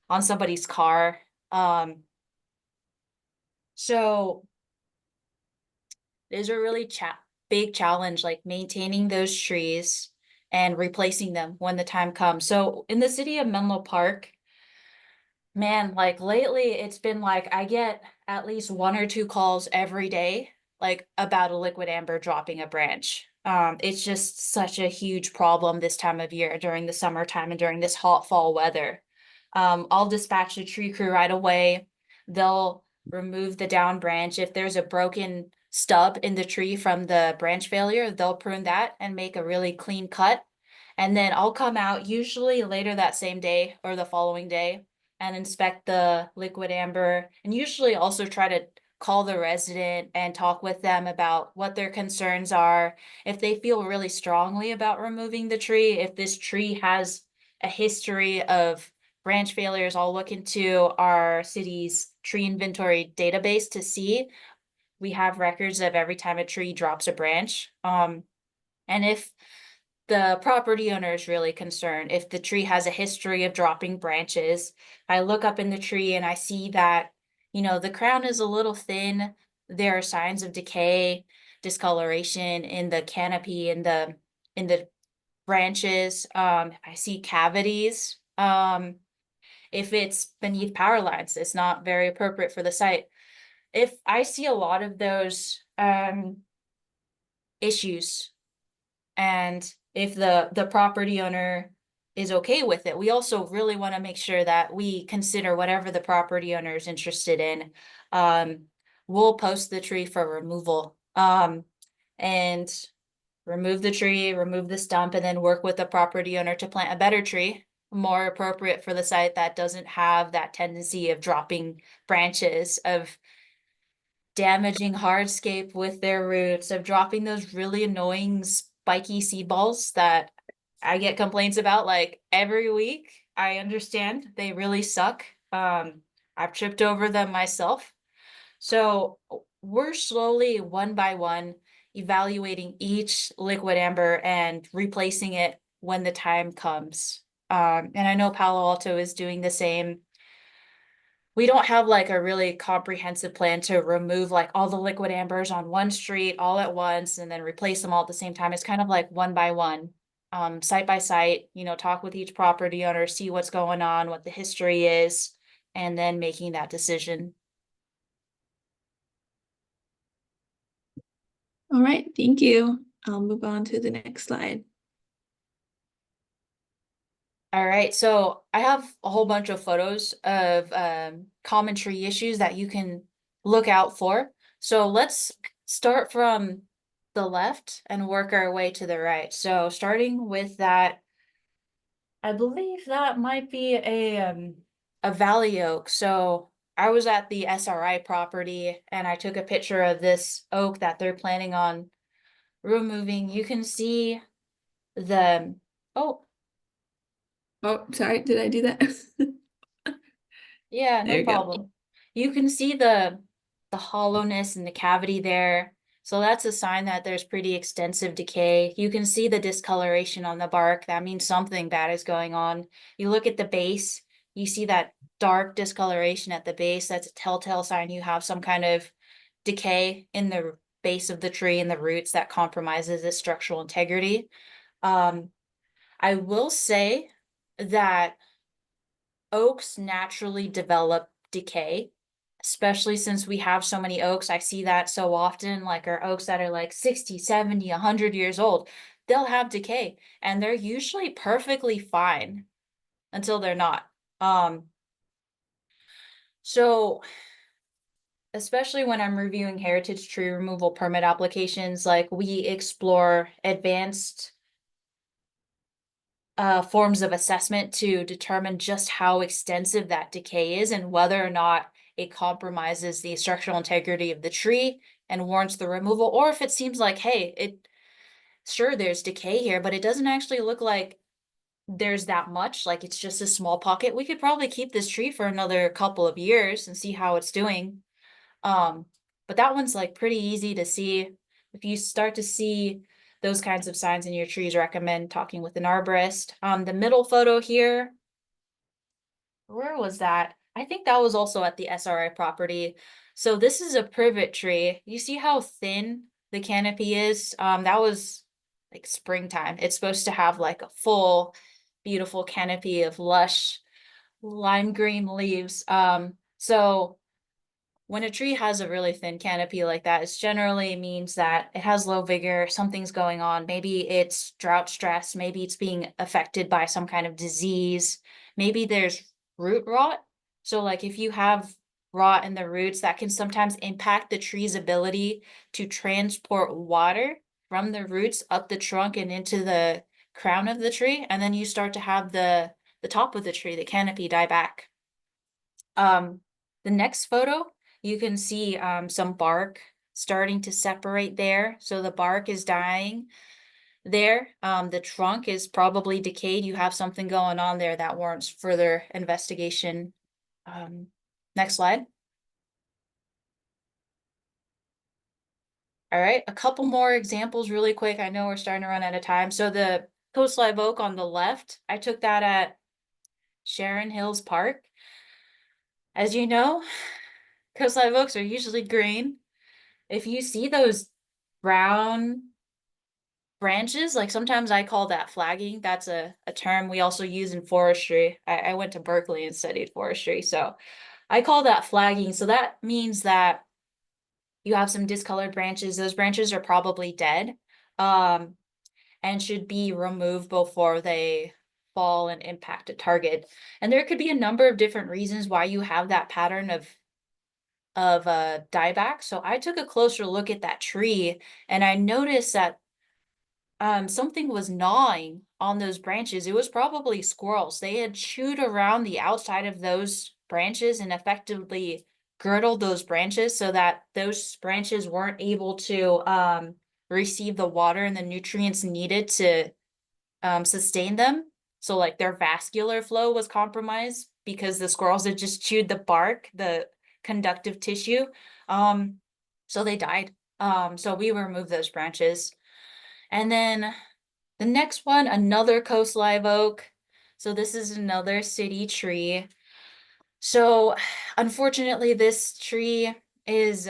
on somebody's car. So there's a really big challenge, like maintaining those trees and replacing them when the time comes. So in the city of Menlo Park, man, like lately it's been like I get at least one or two calls every day, like about a liquid amber dropping a branch. It's just such a huge problem this time of year during the summertime and during this hot fall weather. I'll dispatch a tree crew right away. They'll remove the down branch. If there's a broken stub in the tree from the branch failure, they'll prune that and make a really clean cut. And then I'll come out usually later that same day or the following day and inspect the liquid amber, and usually also try to call the resident and talk with them about what their concerns are. If they feel really strongly about removing the tree, if this tree has a history of branch failures, I'll look into our city's tree inventory database to see. We have records of every time a tree drops a branch. And if the property owner is really concerned, if the tree has a history of dropping branches, I look up in the tree and I see that, the crown is a little thin. There are signs of decay, discoloration in the canopy, in the branches. I see cavities. If it's beneath power lines, it's not very appropriate for the site. If I see a lot of those issues, and if the property owner is okay with it, we also really want to make sure that we consider whatever the property owner is interested in. We'll post the tree for removal, and remove the tree, remove the stump, and then work with the property owner to plant a better tree, more appropriate for the site, that doesn't have that tendency of dropping branches, of damaging hardscape with their roots, of dropping those really annoying spiky seed balls that I get complaints about like every week. I understand they really suck. I've tripped over them myself. So we're slowly, one by one, evaluating each liquid amber and replacing it when the time comes. And I know Palo Alto is doing the same. We don't have like a really comprehensive plan to remove like all the liquid ambers on one street all at once and then replace them all at the same time. It's kind of like one by one, site by site, talk with each property owner, see what's going on, what the history is, and then making that decision. All right, thank you. I'll move on to the next slide. All right, so I have a whole bunch of photos of common tree issues that you can look out for. So let's start from the left and work our way to the right. So starting with that, I believe that might be a valley oak. So I was at the SRI property and I took a picture of this oak that they're planning on removing. You can see the, oh, Oh, sorry, did I do that? yeah, There no you go. problem. You can see the hollowness and the cavity there. So that's a sign that there's pretty extensive decay. You can see the discoloration on the bark. That means something bad is going on. You look at the base, you see that dark discoloration at the base. That's a telltale sign you have some kind of decay in the base of the tree and the roots that compromises its structural integrity. Um, I will say that oaks naturally develop decay, especially since we have so many oaks. I see that so often, like our oaks that are like 60, 70, 100 years old, they'll have decay and they're usually perfectly fine until they're not. Um, so especially when I'm reviewing heritage tree removal permit applications, like we explore advanced forms of assessment to determine just how extensive that decay is and whether or not it compromises the structural integrity of the tree and warrants the removal, or if it seems like, hey, it sure there's decay here, but it doesn't actually look like there's that much, like it's just a small pocket. We could probably keep this tree for another couple of years and see how it's doing. Um, but that one's like pretty easy to see. If you start to see those kinds of signs in your trees, recommend talking with an arborist. The middle photo here, where was that? I think that was also at the SRI property. So this is a privet tree. You see how thin the canopy is? That was like springtime. It's supposed to have like a full, beautiful canopy of lush lime green leaves. So when a tree has a really thin canopy like that, it generally means that it has low vigor, something's going on. Maybe it's drought stress, maybe it's being affected by some kind of disease, maybe there's root rot. So, like if you have rot in the roots, that can sometimes impact the tree's ability to transport water from the roots up the trunk and into the crown of the tree. And then you start to have the top of the tree, the canopy, die back. Um, the next photo, you can see some bark starting to separate there. So the bark is dying there. The trunk is probably decayed. You have something going on there that warrants further investigation. Um, Next slide. All right, a couple more examples really quick. I know we're starting to run out of time. So the coast live oak on the left, I took that at Sharon Hills Park. As you know, coast live oaks are usually green. If you see those brown branches, like sometimes I call that flagging. That's a term we also use in forestry. I went to Berkeley and studied forestry, so I call that flagging. So that means that you have some discolored branches. Those branches are probably dead, um, and should be removed before they fall and impact a target. And there could be a number of different reasons why you have that pattern of dieback. So I took a closer look at that tree and I noticed that something was gnawing on those branches. It was probably squirrels. They had chewed around the outside of those branches and effectively girdled those branches so that those branches weren't able to receive the water and the nutrients needed to sustain them. So like their vascular flow was compromised because the squirrels had just chewed the bark, the conductive tissue. Um, so they died. So we removed those branches. And then the next one, another coast live oak. So this is another city tree. So unfortunately, this tree is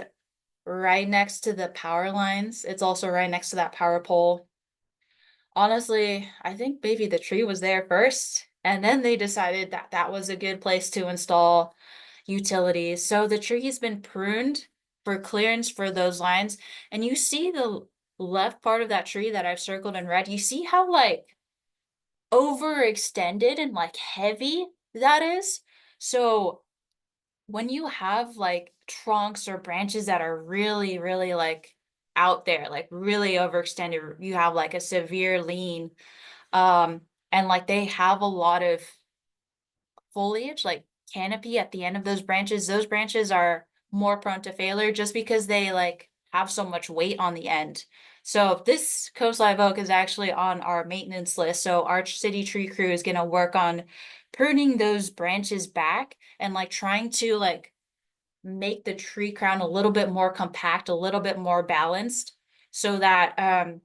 right next to the power lines. It's also right next to that power pole. Honestly, I think maybe the tree was there first, and then they decided that that was a good place to install utilities. So the tree has been pruned for clearance for those lines. And you see the left part of that tree that I've circled in red. You see how like overextended and like heavy that is? So when you have like trunks or branches that are really, really like out there, like really overextended, you have like a severe lean, um, and like they have a lot of foliage, like canopy at the end of those branches are more prone to failure just because they like have so much weight on the end. So this coast live oak is actually on our maintenance list. So our city tree crew is gonna work on pruning those branches back and like trying to like make the tree crown a little bit more compact, a little bit more balanced, so that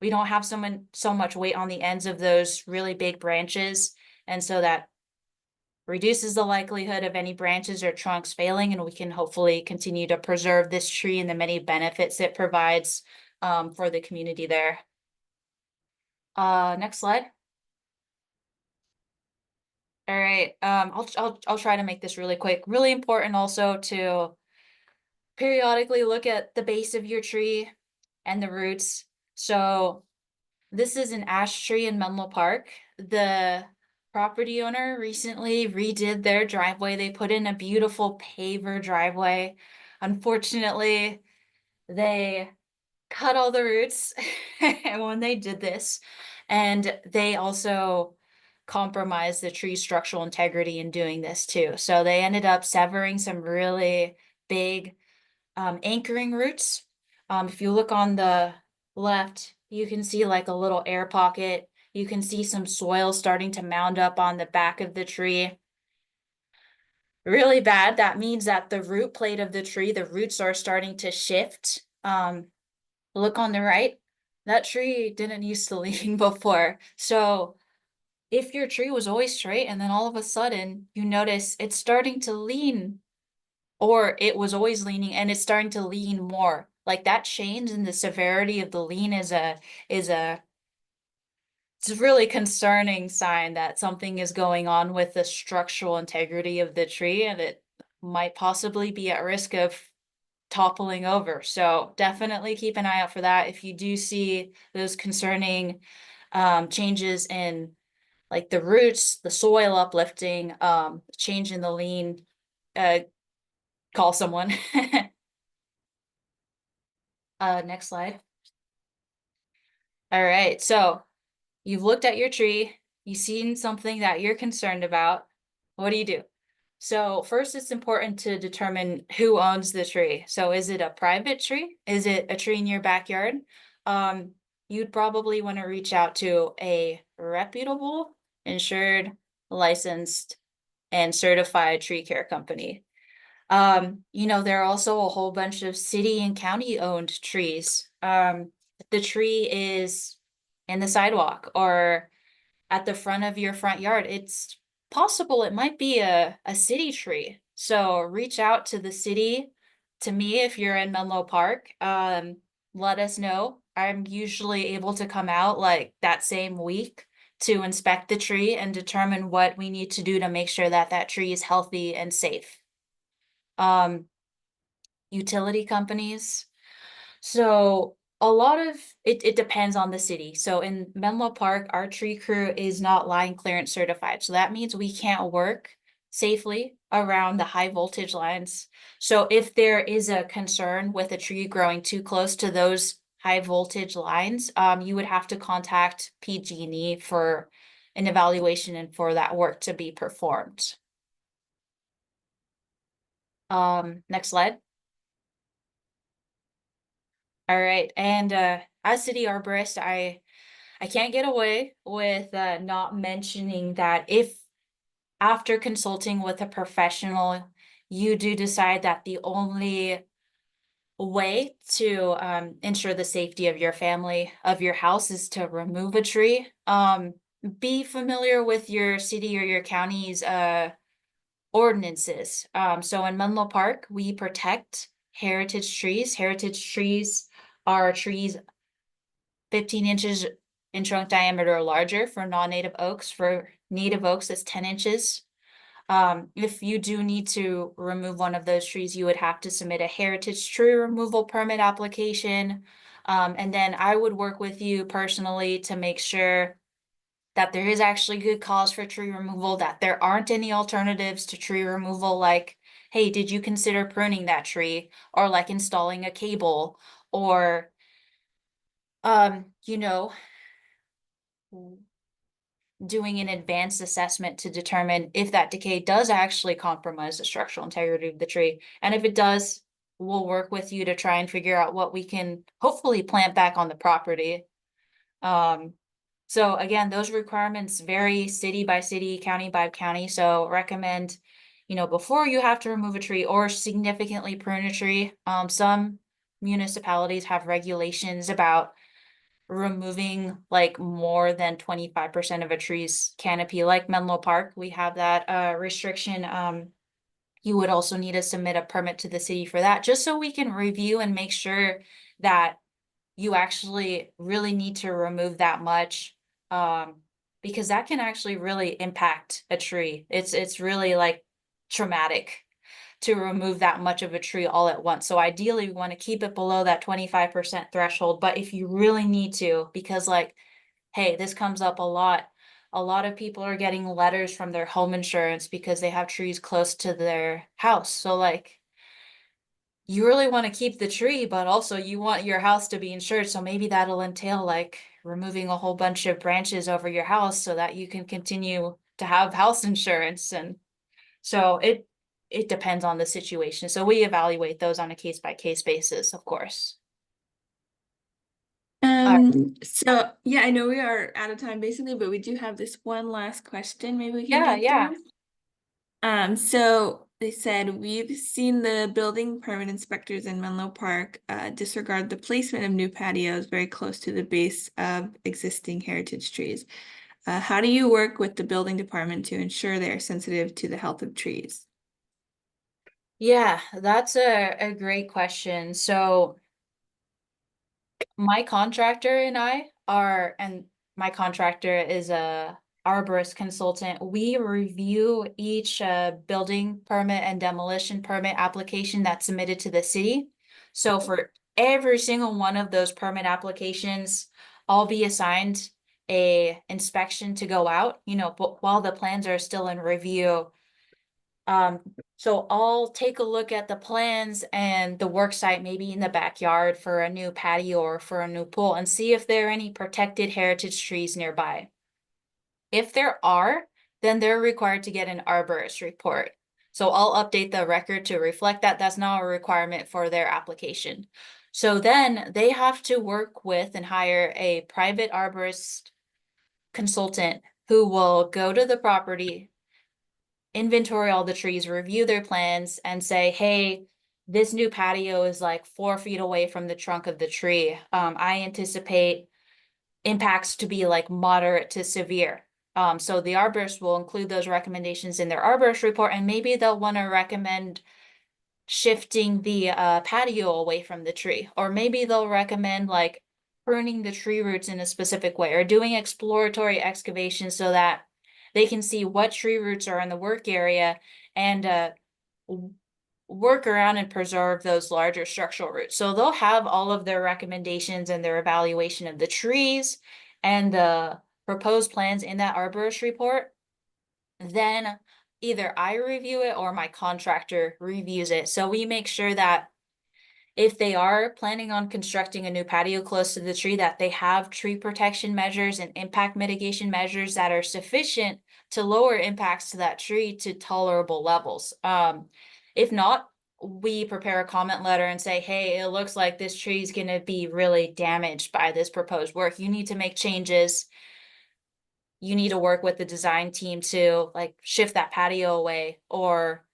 we don't have so much weight on the ends of those really big branches, and so that reduces the likelihood of any branches or trunks failing, and we can hopefully continue to preserve this tree and the many benefits it provides for the community there. Next slide. All right, I'll try to make this really quick. Really important also to periodically look at the base of your tree and the roots. So this is an ash tree in Menlo Park. The property owner recently redid their driveway. They put in a beautiful paver driveway. Unfortunately, they cut all the roots when they did this, and they also compromised the tree's structural integrity in doing this too. So they ended up severing some really big anchoring roots. If you look on the left, you can see like a little air pocket. You can see some soil starting to mound up on the back of the tree. Really bad. That means that the root plate of the tree, the roots are starting to shift. Look on the right. That tree didn't used to lean before. So if your tree was always straight and then all of a sudden you notice it's starting to lean, or it was always leaning and it's starting to lean more. Like that change in the severity of the lean is a it's a really concerning sign that something is going on with the structural integrity of the tree, and it might possibly be at risk of toppling over. So definitely keep an eye out for that. If you do see those concerning changes in like the roots, the soil uplifting, change in the lean, uh, call someone. Next slide. All right, so you've looked at your tree, you've seen something that you're concerned about. What do? So first, it's important to determine who owns the tree. So is it a private tree? Is it a tree in your backyard? Um, you'd probably want to reach out to a reputable, insured, licensed, and certified tree care company. There are also a whole bunch of city and county owned trees. The tree is in the sidewalk or at the front of your front yard. It's possible it might be a city tree. So reach out to the city, to me if you're in Menlo Park. Let us know. I'm usually able to come out like that same week to inspect the tree and determine what we need to do to make sure that that tree is healthy and safe. Um, Utility companies. So a lot of it depends on the city. So in Menlo Park, our tree crew is not line clearance certified. So that means we can't work safely around the high voltage lines. So if there is a concern with a tree growing too close to those high voltage lines, you would have to contact PG&E for an evaluation and for that work to be performed. Next slide. All right, and as city arborist, I can't get away with not mentioning that if after consulting with a professional, you do decide that the only way to ensure the safety of your family, of your house, is to remove a tree. Be familiar with your city or your county's ordinances. So in Menlo Park, we protect heritage trees. Heritage trees are trees 15 inches in trunk diameter or larger for non-native oaks. For native oaks, it's 10 inches. If you do need to remove one of those trees, you would have to submit a heritage tree removal permit application. And then I would work with you personally to make sure that there is actually good cause for tree removal, that there aren't any alternatives to tree removal, like, hey, did you consider pruning that tree? Or like installing a cable, or you know, doing an advanced assessment to determine if that decay does actually compromise the structural integrity of the tree. And if it does, we'll work with you to try and figure out what we can hopefully plant back on the property. So again, those requirements vary city by city, county by county. So recommend, before you have to remove a tree or significantly prune a tree, some municipalities have regulations about removing like more than 25% of a tree's canopy, like Menlo Park. We have that restriction. You would also need to submit a permit to the city for that, just so we can review and make sure that you actually really need to remove that much. Because that can actually really impact a tree. It's really like traumatic to remove that much of a tree all at once. So ideally we want to keep it below that 25% threshold. But if you really need to, because like, hey, this comes up a lot. A lot of people are getting letters from their home insurance because they have trees close to their house. So like, you really want to keep the tree, but also you want your house to be insured. So maybe that'll entail like removing a whole bunch of branches over your house so that you can continue to have house insurance. And so it depends on the situation. So we evaluate those on a case by case basis, of course. So yeah, I know we are out of time basically, but we do have this one last question maybe we can Yeah, get yeah. through. So they said we've seen the building permit inspectors in Menlo Park disregard the placement of new patios very close to the base of existing heritage trees. How do you work with the building department to ensure they are sensitive to the health of trees? Yeah, that's a great question. So my contractor and I are, and my contractor is a arborist consultant. We review each building permit and demolition permit application that's submitted to the city. So for every single one of those permit applications, I'll be assigned a inspection to go out, but while the plans are still in review. Um, so I'll take a look at the plans and the work site, maybe in the backyard for a new patio or for a new pool, and see if there are any protected heritage trees nearby. If there are, then they're required to get an arborist report. So I'll update the record to reflect that that's not a requirement for their application. So then they have to work with and hire a private arborist consultant who will go to the property, inventory all the trees, review their plans, and say, hey, this new patio is like 4 feet away from the trunk of the tree. I anticipate impacts to be like moderate to severe. So the arborist will include those recommendations in their arborist report, and maybe they'll want to recommend shifting the patio away from the tree, or maybe they'll recommend like pruning the tree roots in a specific way, or doing exploratory excavation so that they can see what tree roots are in the work area and work around and preserve those larger structural roots. So they'll have all of their recommendations and their evaluation of the trees and the proposed plans in that arborist report. Then either I review it or my contractor reviews it. So we make sure that if they are planning on constructing a new patio close to the tree, that they have tree protection measures and impact mitigation measures that are sufficient to lower impacts to that tree to tolerable levels. If not, we prepare a comment letter and say, hey, it looks like this tree is going to be really damaged by this proposed work. You need to make changes. You need to work with the design team to like shift that patio away or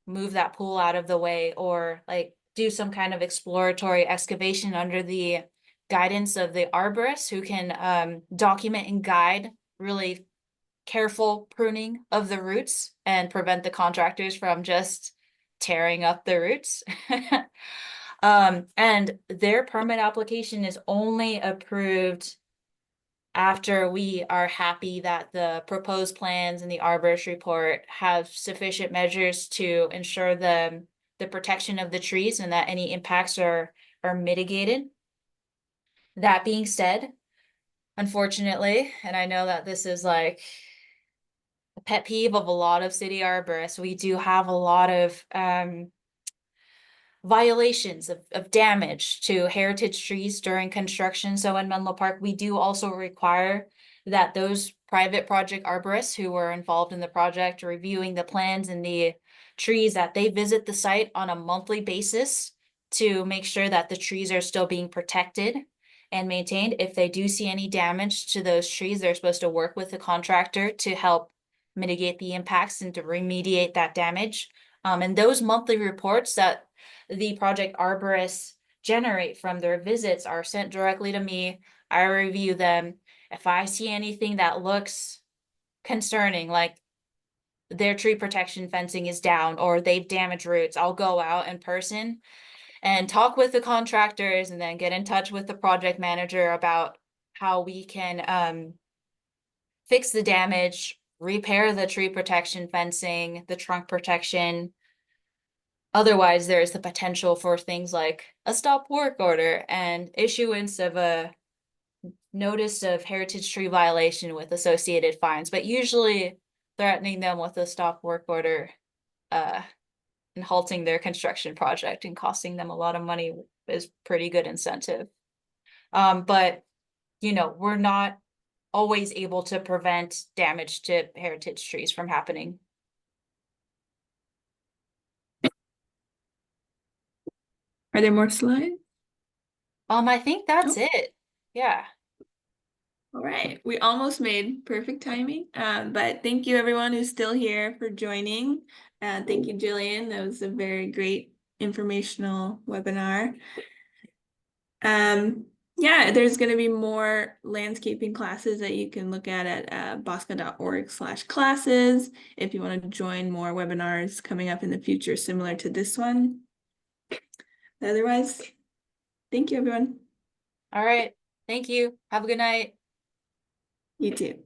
move that pool out of the way, or like do some kind of exploratory excavation under the guidance of the arborist who can document and guide really careful pruning of the roots and prevent the contractors from just tearing up the roots. And their permit application is only approved after we are happy that the proposed plans and the arborist report have sufficient measures to ensure the protection of the trees and that any impacts are mitigated. That being said, unfortunately, and I know that this is like a pet peeve of a lot of city arborists, we do have a lot of violations of damage to heritage trees during construction. So in Menlo Park, we do also require that those private project arborists who were involved in the project reviewing the plans and the trees, that they visit the site on a monthly basis to make sure that the trees are still being protected and maintained. If they do see any damage to those trees, they're supposed to work with the contractor to help mitigate the impacts and to remediate that damage. And those monthly reports that the project arborists generate from their visits are sent directly to me. I review them. If I see anything that looks concerning, like their tree protection fencing is down or they've damaged roots, I'll go out in person and talk with the contractors and then get in touch with the project manager about how we can fix the damage, repair the tree protection fencing, the trunk protection. Otherwise, there's the potential for things like a stop work order and issuance of a notice of heritage tree violation with associated fines, but usually threatening them with a stop work order and halting their construction project and costing them a lot of money is pretty good incentive. But we're not always able to prevent damage to heritage trees from happening. Are there more slides? I think that's Nope. it. Yeah. All right, we almost made perfect timing, but thank you everyone who's still here for joining. Thank you, Jillian. That was a very great informational webinar. Yeah, there's going to be more landscaping classes that you can look at bosca.org/classes if you want to join more webinars coming up in the future similar to this one. Otherwise, thank you everyone. All right. Thank you. Have a good night. You too.